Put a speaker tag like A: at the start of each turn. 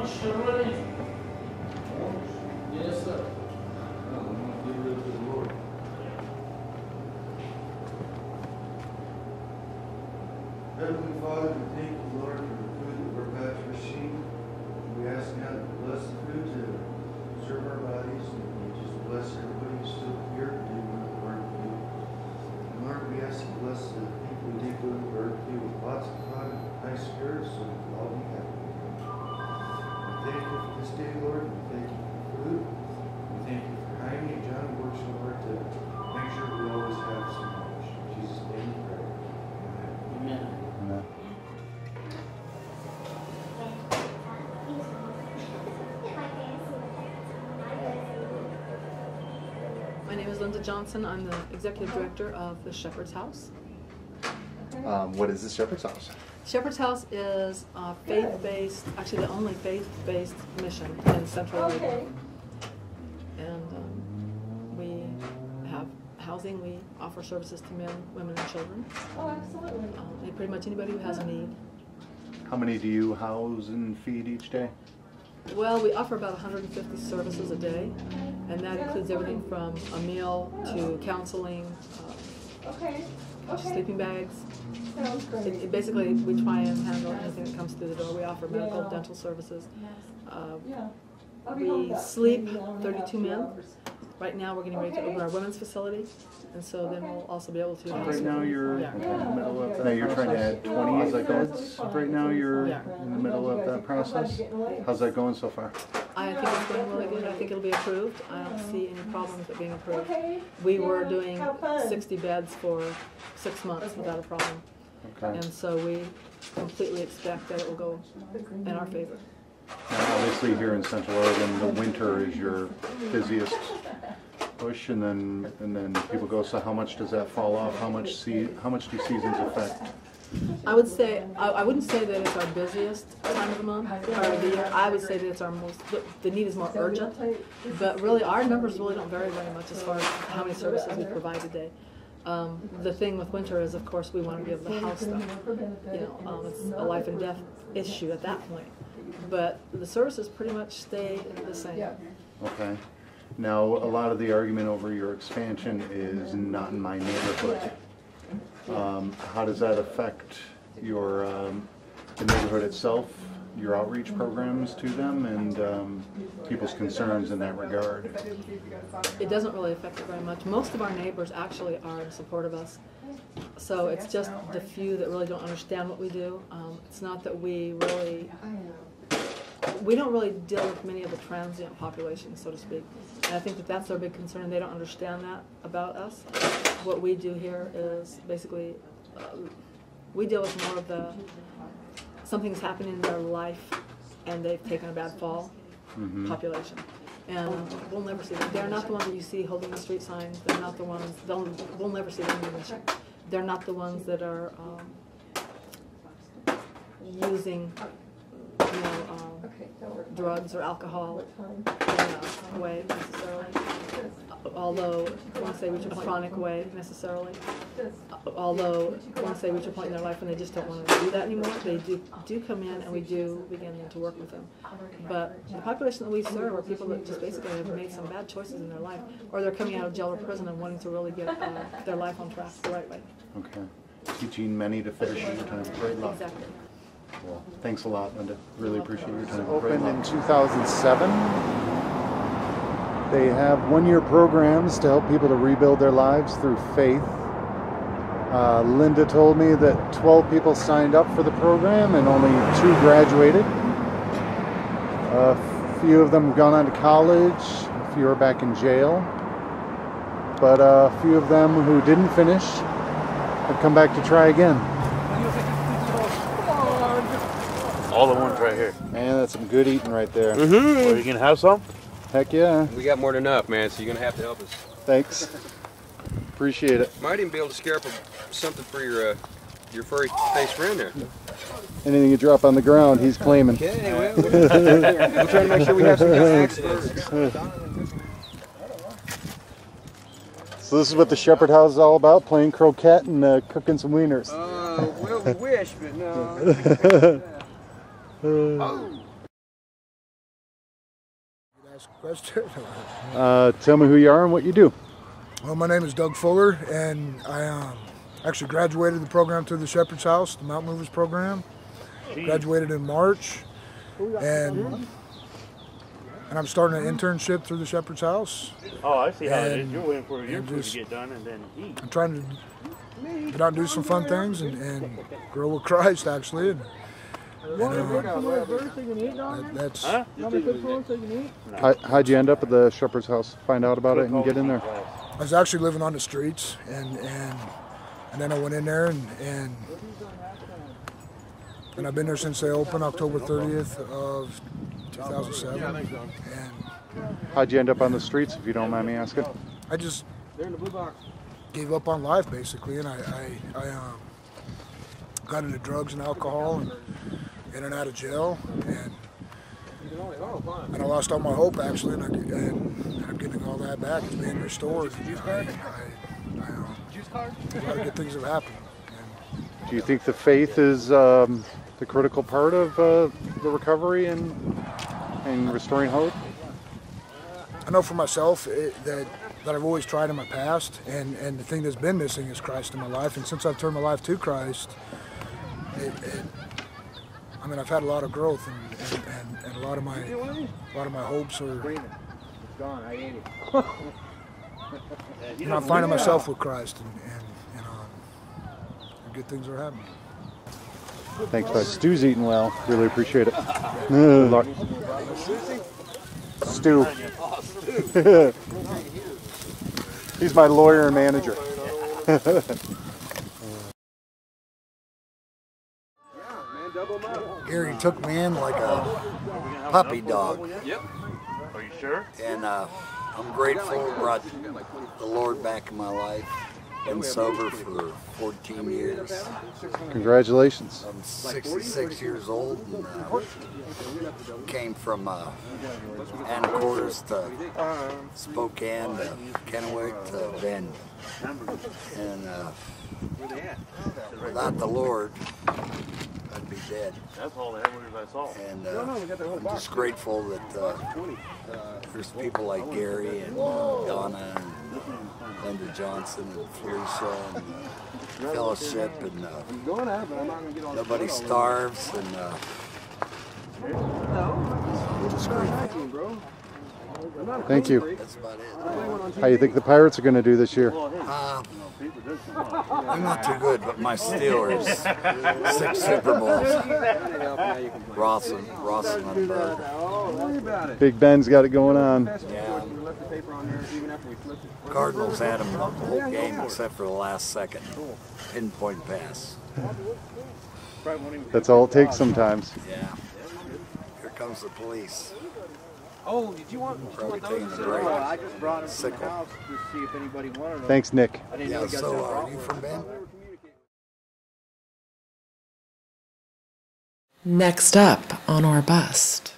A: Shirley. Yes, sir.
B: I'm going to give it to the Lord. Heavenly Father, we thank you, Lord, for the food that we're about to receive. We ask now to bless the food to serve our bodies, and we just bless everybody who's still here to do what the Lord can do. And Lord, we ask you to bless the people who did go to the barbecue with lots of fun and nice spirits, so we'll all be happy. We thank you for this day, Lord. We thank you for food. We thank you for Jaime and John who work so hard to make sure we always have some knowledge. In Jesus' name we pray. Amen.
A: Amen.
C: My name is Linda Johnson. I'm the executive director of the Shepherd's House.
D: What is the Shepherd's House?
C: Shepherd's House is a faith-based, actually the only faith-based mission in Central Oregon. And we have housing. We offer services to men, women, and children.
E: Oh, absolutely.
C: And pretty much anybody who has a need.
D: How many do you house and feed each day?
C: Well, we offer about 150 services a day, and that includes everything from a meal to counseling, sleeping bags.
E: Sounds great.
C: Basically, we try and handle anything that comes through the door. We offer medical, dental services. We sleep 32 men. Right now, we're getting ready to open our women's facility, and so then we'll also be able to.
D: Right now, you're in the middle of. Now you're trying to add 20 beds. Right now, you're in the middle of that process. How's that going so far?
C: I think it's going really good. I think it'll be approved. I don't see any problems with it being approved. We were doing 60 beds for 6 months without a problem, and so we completely expect that it will go in our favor.
D: Now, obviously, here in Central Oregon, the winter is your busiest push, and then people go. So, how much does that fall off? How much do seasons affect?
C: I would say I wouldn't say that it's our busiest time of the month or of the year. I would say that it's our most. The need is more urgent, but really our numbers really don't vary very much as far as how many services we provide a day. The thing with winter is, of course, we want to be able to house them. It's a life and death issue at that point. But the services pretty much stay the same.
D: Okay. Now, a lot of the argument over your expansion is not in my neighborhood. How does that affect your the neighborhood itself, your outreach programs to them, and people's concerns in that regard?
C: It doesn't really affect it very much. Most of our neighbors actually are in support of us. So it's just the few that really don't understand what we do. It's not that we don't really deal with many of the transient population, so to speak. And I think that that's their big concern. They don't understand that about us. What we do here is basically, we deal with more of the, something's happening in their life and they've taken a bad fall population. And we'll never see them. They're not the ones that you see holding the street signs. They're not the ones, we'll never see them in the mission. They're not the ones that are using drugs or alcohol in a way necessarily. Although once they reach a chronic way necessarily. Although once they reach a point in their life when they just don't want to do that anymore, they do come in and we do begin to work with them. But the population that we serve are people that just basically have made some bad choices in their life, or they're coming out of jail or prison and wanting to really get their life on track the right way.
D: Okay. Teaching many to fish your time. Great luck.
C: Exactly.
D: Well, thanks a lot, Linda. Really appreciate your time.
F: Opened in 2007. They have one-year programs to help people to rebuild their lives through faith. Linda told me that 12 people signed up for the program and only 2 graduated. A few of them have gone on to college, a few are back in jail. But a few of them who didn't finish have come back to try again.
G: All the ones right here.
F: Man, that's some good eating right there.
G: Well, you can have some?
F: Heck yeah.
H: We got more than enough, man, so you're going to have to help us.
F: Thanks. Appreciate it.
H: Might even be able to scare up something for your furry-faced friend there.
F: Anything you drop on the ground, he's claiming.
H: Okay, well, we're trying to make sure we have some good.
F: So this is what the Shepherd House is all about, playing croquet and cooking some wieners.
H: Well, we wish, but no.
F: Oh.
A: Ask a question.
F: Tell me who you are and what you do.
A: Well, my name is Doug Fuller, and I actually graduated the program through the Shepherd's House, the Mountain Movers program. Graduated in March, and I'm starting an internship through the Shepherd's House.
G: Oh, I see how it is. You're waiting for your food
A: just-
G: to get done and then eat.
A: I'm trying to get out and do some fun things and grow with Christ, actually. And, that's
F: How'd you end up at the Shepherd's House? Find out about it and get in there?
A: I was actually living on the streets, and then I went in there, and I've been there since they opened, October 30th of 2007. And
F: How'd you end up on the streets, if you don't mind me asking?
A: I just gave up on life, basically, and I got into drugs and alcohol and in and out of jail, and I lost all my hope, actually, and I'm getting all that back. It's being restored. A lot of good things have happened.
F: Do you think the faith is the critical part of the recovery and restoring hope?
A: I know for myself that I've always tried in my past, and the thing that's been missing is Christ in my life. And since I've turned my life to Christ, I've had a lot of growth, and a lot of my hopes are. I'm finding myself with Christ, and good things are happening.
F: Thanks, bud. Stu's eating well. Really appreciate it. Good luck. Stu. He's my lawyer and manager.
I: Gary took me in like a puppy dog.
G: Yep. Are you sure?
I: And I'm grateful he brought the Lord back in my life. Been sober for 14 years.
F: Congratulations.
I: I'm 66 years old and came from Anacortes to Spokane to Kennewick to Bend. And without the Lord, I'd be dead.
G: That's all the headliners I saw.
I: And I'm just grateful that there's people like Gary and Donna and Linda Johnson and Felicia and fellowship, and nobody starves, and I'm just grateful.
F: Thank you.
I: That's about it.
F: How do you think the Pirates are going to do this year?
I: I'm not too good, but my Steelers, 6 Super Bowls. Rawson and Bird.
F: Big Ben's got it going on.
I: Yeah. Cardinals had them the whole game except for the last second pinpoint pass.
F: That's all it takes sometimes.
I: Yeah. Here comes the police.
J: Oh, did you want
I: Probably taking a break.
J: I just brought him to the
I: Sickle.
J: house to see if anybody wanted them.
F: Thanks, Nick.
J: I didn't know
I: Yeah,
J: you guys
I: so
J: had a
I: are
J: problem
I: you
J: with
I: from
J: them.
I: Ben?
K: Next up on our bust.